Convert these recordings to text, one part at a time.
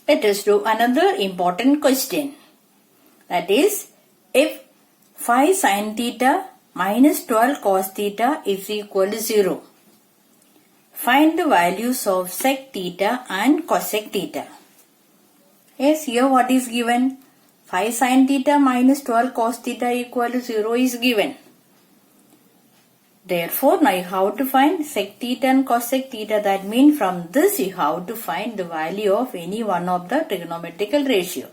Let us do another important question. That is, if 5 sin theta minus 12 cos theta is equal to 0, find the values of sec theta and cosec theta. Yes, here what is given? 5 sin theta minus 12 cos theta equal to 0 is given. Therefore, now you have to find sec theta and cosec theta. That means from this you have to find the value of any one of the trigonometrical ratio.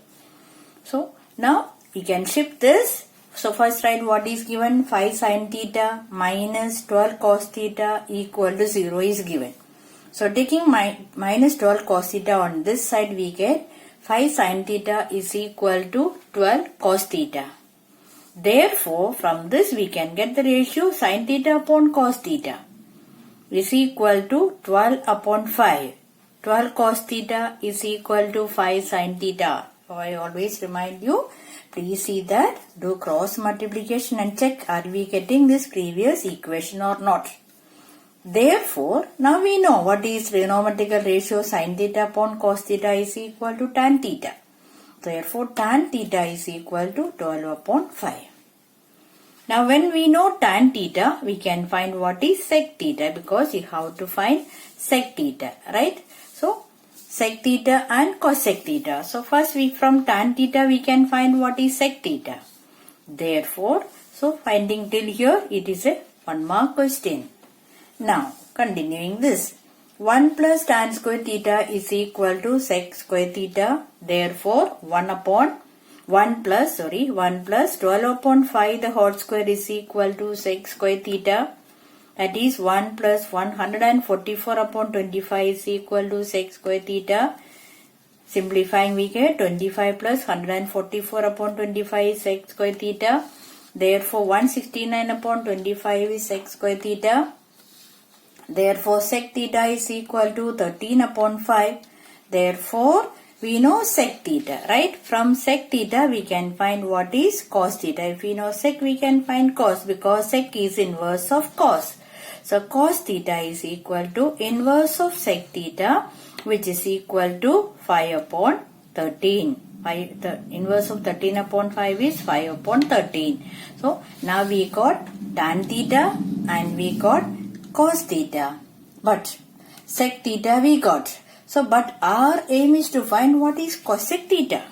So, now we can shift this. So, first write what is given. 5 sin theta minus 12 cos theta equal to 0 is given. So, taking minus 12 cos theta on this side, we get 5 sin theta is equal to 12 cos theta. Therefore, from this we can get the ratio sin theta upon cos theta is equal to 12 upon 5. 12 cos theta is equal to 5 sin theta. So, I always remind you, please see that, do cross multiplication and check are we getting this previous equation or not. Therefore, now we know what is trigonometrical ratio sin theta upon cos theta is equal to tan theta. Therefore, tan theta is equal to 12 upon 5. Now, when we know tan theta, we can find what is sec theta because you have to find sec theta, right? So, sec theta and cosec theta. So, first from tan theta we can find what is sec theta. Therefore, so finding till here it is a 1 mark question. Now, continuing this. 1 plus tan square theta is equal to sec square theta. Therefore, 1 plus 12 upon 5 the whole square is equal to sec square theta. That is 1 plus 144 upon 25 is equal to sec square theta. Simplifying we get 25 plus 144 upon 25 is sec square theta. Therefore, 169 upon 25 is sec square theta. Therefore, sec theta is equal to 13 upon 5. Therefore, we know sec theta, right? From sec theta, we can find what is cos theta. If we know sec, we can find cos because sec is inverse of cos. So, cos theta is equal to inverse of sec theta, which is equal to 5 upon 13. The inverse of 13 upon 5 is 5 upon 13. So, now we got tan theta and we got cos theta, but sec theta we got. So, but our aim is to find what is cosec theta.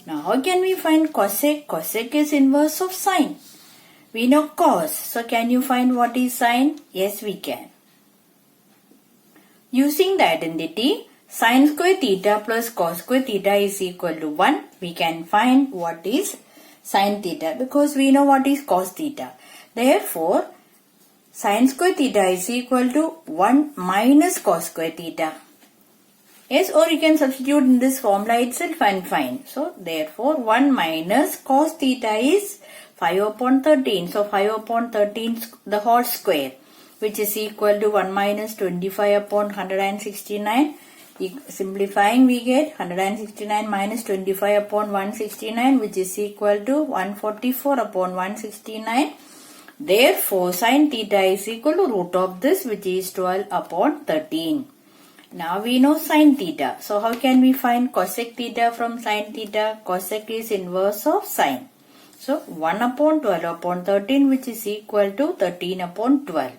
Now, how can we find cosec? Cosec is inverse of sine. We know cos. So, can you find what is sine? Yes, we can. Using the identity sin square theta plus cos square theta is equal to 1, we can find what is sin theta because we know what is cos theta. Therefore, sin square theta is equal to 1 minus cos square theta. Yes, or you can substitute in this formula itself and find. So, therefore, 1 minus cos theta is 5 upon 13. So, 5 upon 13 the whole square, which is equal to 1 minus 25 upon 169. Simplifying, we get 169 minus 25 upon 169, which is equal to 144 upon 169. Therefore, sin theta is equal to root of this, which is 12 upon 13. Now we know sin theta. So, how can we find cosec theta from sin theta? Cosec is inverse of sin. So, 1 upon 12 upon 13, which is equal to 13 upon 12.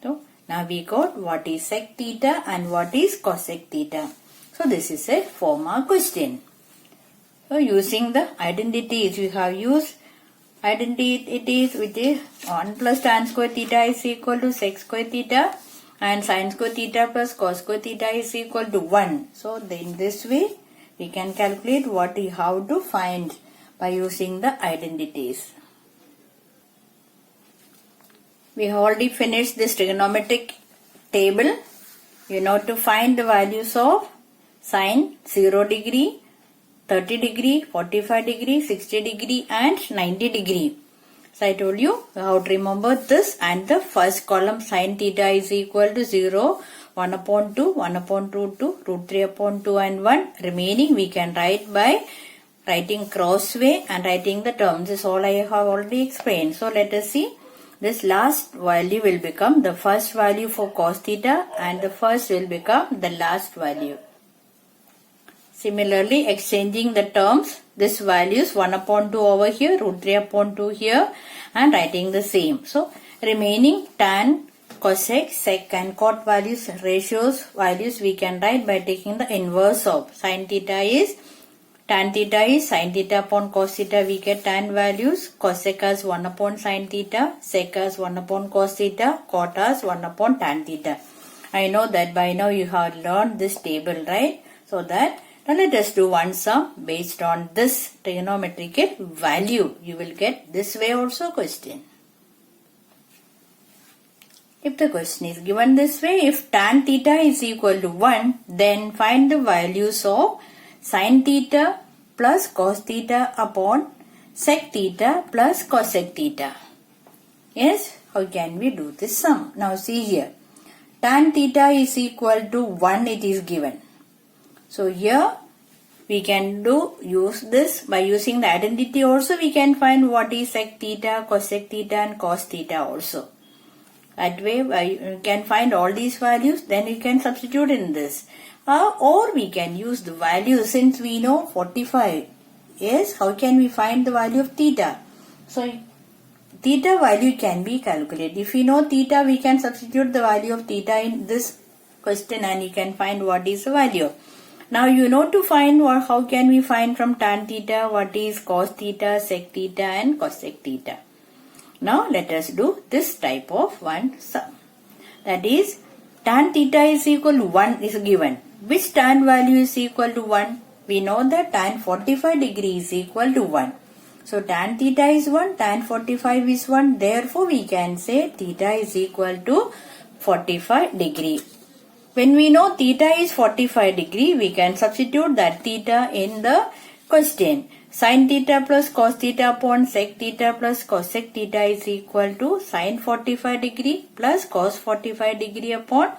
So, now we got what is sec theta and what is cosec theta. So, this is a 4 mark question. So, using the identities, we have used identities which is 1 plus tan square theta is equal to sec square theta and sin square theta plus cos square theta is equal to 1. So, in this way, we can calculate what we have to find by using the identities. We have already finished this trigonometric table. You know to find the values of sin 0 degree, 30 degree, 45 degree, 60 degree and 90 degree. So, I told you how to remember this, and the first column sin theta is equal to 0, 1 upon 2, 1 upon root 2, root 3 upon 2 and 1. Remaining we can write by writing cross way and writing the terms. This is all I have already explained. So, let us see. This last value will become the first value for cos theta and the first will become the last value. Similarly, exchanging the terms, this value is 1 upon 2 over here, root 3 upon 2 here, and writing the same. So, remaining tan, cosec, sec and cot values, ratios, values we can write by taking the inverse of sin theta is tan theta is sin theta upon cos theta, we get tan values, cosec as 1 upon sin theta, sec as 1 upon cos theta, cot as 1 upon tan theta. I know that by now you have learned this table, right? So that, now let us do one sum based on this trigonometrical value. You will get this way also question. If the question is given this way, if tan theta is equal to 1, then find the values of sin theta plus cos theta upon sec theta plus cosec theta. Yes, how can we do this sum? Now see here, tan theta is equal to 1, it is given. So here we can use this by using the identity also, we can find what is sec theta, cosec theta and cos theta also. That way you can find all these values, then you can substitute in this. Or we can use the value since we know 45. Yes, how can we find the value of theta? So theta value can be calculated. If we know theta, we can substitute the value of theta in this question and you can find what is the value. Now you know to find how can we find from tan theta what is cos theta, sec theta and cosec theta. Now let us do this type of one sum. That is, tan theta is equal to 1 is given. Which tan value is equal to 1? We know that tan 45 degree is equal to 1. So tan theta is 1, tan 45 is 1. Therefore we can say theta is equal to 45 degree. When we know theta is 45 degree, we can substitute that theta in the question. Sin theta plus cos theta upon sec theta plus cosec theta is equal to sin 45 degree plus cos 45 degree upon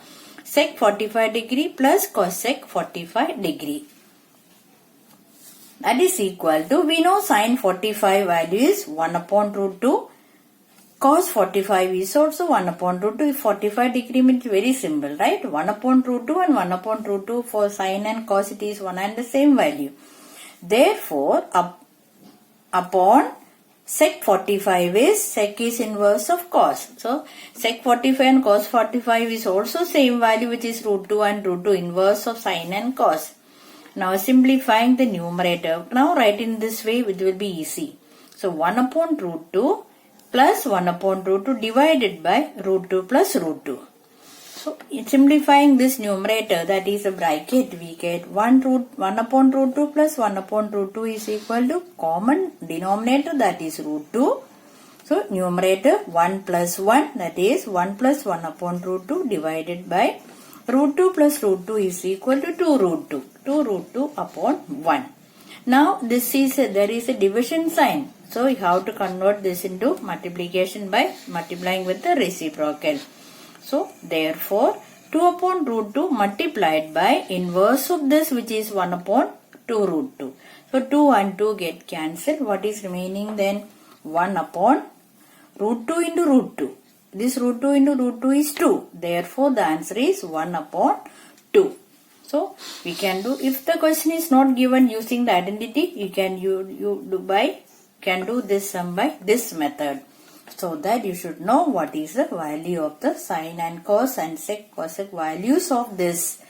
sec 45 degree plus cosec 45 degree. That is equal to, we know sin 45 value is 1 upon root 2. Cos 45 is also 1 upon root 2. If 45 degree means very simple, right? 1 upon root 2 and 1 upon root 2 for sin and cos, it is one and the same value. Therefore, upon sec 45 is, sec is inverse of cos. So, sec 45 and cos 45 is also same value, which is root 2 and root 2 inverse of sin and cos. Now simplifying the numerator. Now write in this way, it will be easy. So 1 upon root 2 plus 1 upon root 2 divided by root 2 plus root 2. So in simplifying this numerator, that is a bracket, we get 1 upon root 2 plus 1 upon root 2 is equal to common denominator, that is root 2. So numerator 1 plus 1, that is 1 plus 1 upon root 2 divided by root 2 plus root 2 is equal to 2 root 2. 2 root 2 upon 1. Now this is there is a division sign. So you have to convert this into multiplication by multiplying with the reciprocal. So therefore 2 upon root 2 multiplied by inverse of this, which is 1 upon 2 root 2. So 2 and 2 get cancelled. What is remaining then? 1 upon root 2 into root 2. This root 2 into root 2 is 2. Therefore the answer is 1 upon 2. So we can do, if the question is not given using the identity, you can do this sum by this method. So that you should know what is the value of the sin and cos and sec cosec values of this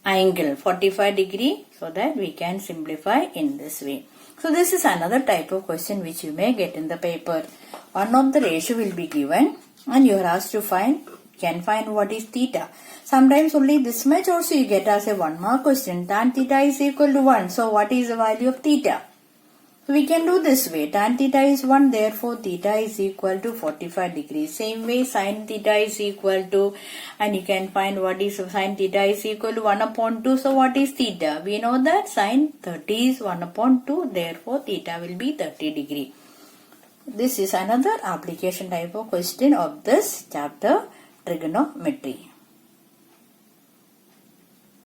angle 45 degree, so that we can simplify in this way. So this is another type of question which you may get in the paper. One of the ratio will be given and you are asked to find what is theta. Sometimes only this much also you get as a 1 mark question. Tan theta is equal to 1. So what is the value of theta? So we can do this way. Tan theta is 1. Therefore theta is equal to 45 degrees. Same way sin theta is equal to, and you can find what is sin theta is equal to 1 upon 2. So what is theta? We know that sin 30 is 1 upon 2. Therefore theta will be 30 degree. This is another application type of question of this chapter, trigonometry.